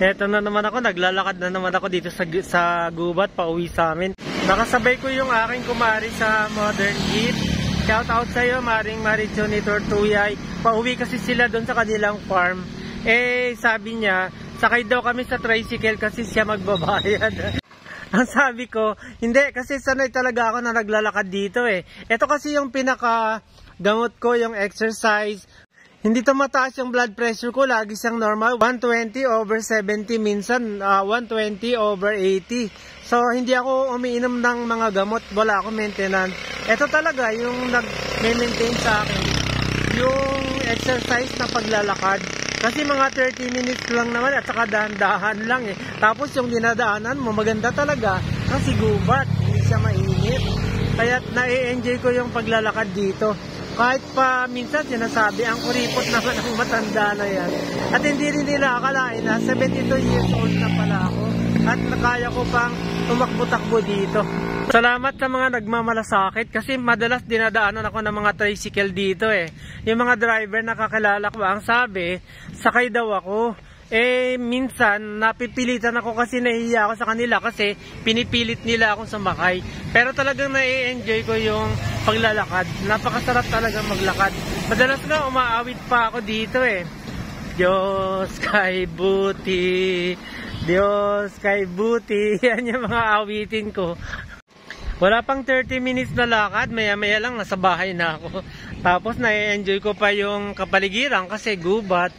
Eto na naman ako, naglalakad na naman ako dito sa gubat, pauwi sa amin. Nakasabay ko yung aking kumari sa Modern Jeep. Shout out sa iyo, Maring Marichoni Tortuyay. Pauwi kasi sila doon sa kanilang farm. Eh, sabi niya, sakay daw kami sa tricycle kasi siya magbabayad. Ang sabi ko, hindi, kasi sanay talaga ako na naglalakad dito eh. Ito kasi yung pinaka gamot ko, yung exercise. Hindi to mataas yung blood pressure ko, lagi siyang normal, 120/70, minsan 120/80. So hindi ako umiinom ng mga gamot, wala akong maintenance. Ito talaga yung nag-maintain sa akin, yung exercise na paglalakad. Kasi mga 30 minutes lang naman at saka dahan-dahan lang eh. Tapos yung dinadaanan mo, maganda talaga kasi gubat, hindi siya mainit. Kaya na-enjoy ko yung paglalakad dito. Kahit pa minsan sinasabi, ang kuripot naman ang matanda na yan. At hindi rin nila akalain na 72 years old na pala ako. At nakaya ko pang tumakbo-takbo dito. Salamat sa mga nagmamalasakit kasi madalas dinadaanan ako ng mga tricycle dito eh. Yung mga driver na kakilala ko, ang sabi, sakay daw ako. Eh, minsan, napipilitan ako kasi nahihiya ako sa kanila kasi pinipilit nila akong sumakay. Pero talagang nai-enjoy ko yung paglalakad. Napakasarap talaga maglakad. Madalas nga umaawit pa ako dito eh. Diyos kay buti, Diyos kay buti. Yan yung mga awitin ko. Wala pang 30 minutes na lakad, maya-maya lang nasa bahay na ako. Tapos nai-enjoy ko pa yung kapaligiran kasi gubat.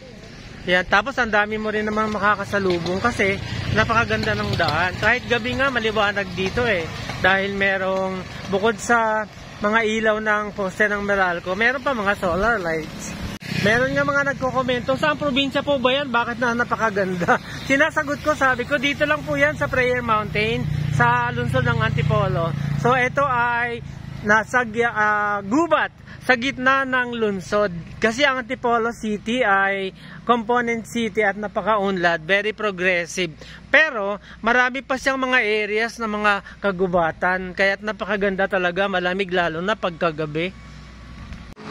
Yan, tapos ang dami mo rin naman makakasalubong kasi napakaganda ng daan. Kahit gabi nga maliwanag dito eh. Dahil merong, bukod sa mga ilaw ng poste ng Meralco, meron pa mga solar lights. Meron nga mga nagkokomento, saan probinsya po ba yan? Bakit na napakaganda? Sinasagot ko, sabi ko, dito lang po yan sa Prayer Mountain, sa lungsod ng Antipolo. So ito ay nasa gubat, sa gitna ng lungsod. Kasi ang Antipolo City ay component city at napaka-unlad, very progressive. Pero marami pa siyang mga areas na mga kagubatan, kaya't napakaganda talaga, malamig lalo na pagkagabi.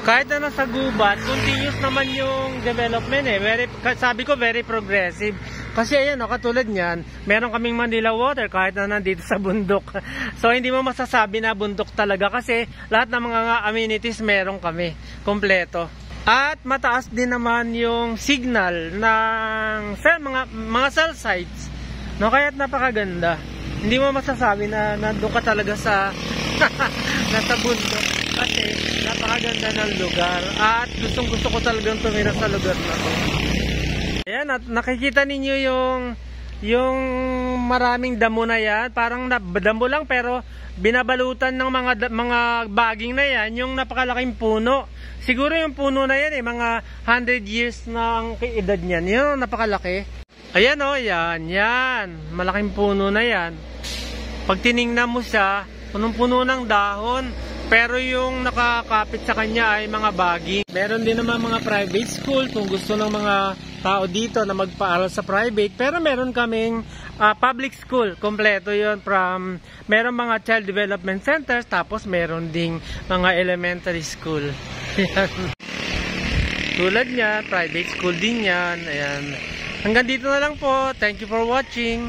Kahit na nasa gubat, continuous naman yung development eh. Sabi ko very progressive. Kasi ayan, katulad niyan, meron kaming Manila Water kahit na nandito sa bundok. So hindi mo masasabi na bundok talaga kasi lahat ng mga amenities meron kami, kompleto. At mataas din naman yung signal ng mga cell sites. No, kaya't napakaganda. Hindi mo masasabi na nandun ka talaga sa nasa bundok kasi napakaganda ng lugar at gustong-gusto ko talagang tumira sa lugar na to. Ayan, at nakikita ninyo yung maraming damo na yan. Parang damo lang pero binabalutan ng mga baging na yan, yung napakalaking puno. Siguro yung puno na yan mga 100 years na ang edad niyan. Yun, napakalaki. Ayan yan. Malaking puno na yan. Pag tiningnan mo siya, punong-puno ng dahon. Pero yung nakakapit sa kanya ay mga baging. Meron din naman mga private school kung gusto ng mga tao dito na magpaaral sa private. Pero meron kaming public school. Kompleto yun from, meron mga child development centers, tapos meron ding mga elementary school. Tulad niya, private school din yan. Ayan. Hanggang dito na lang po. Thank you for watching.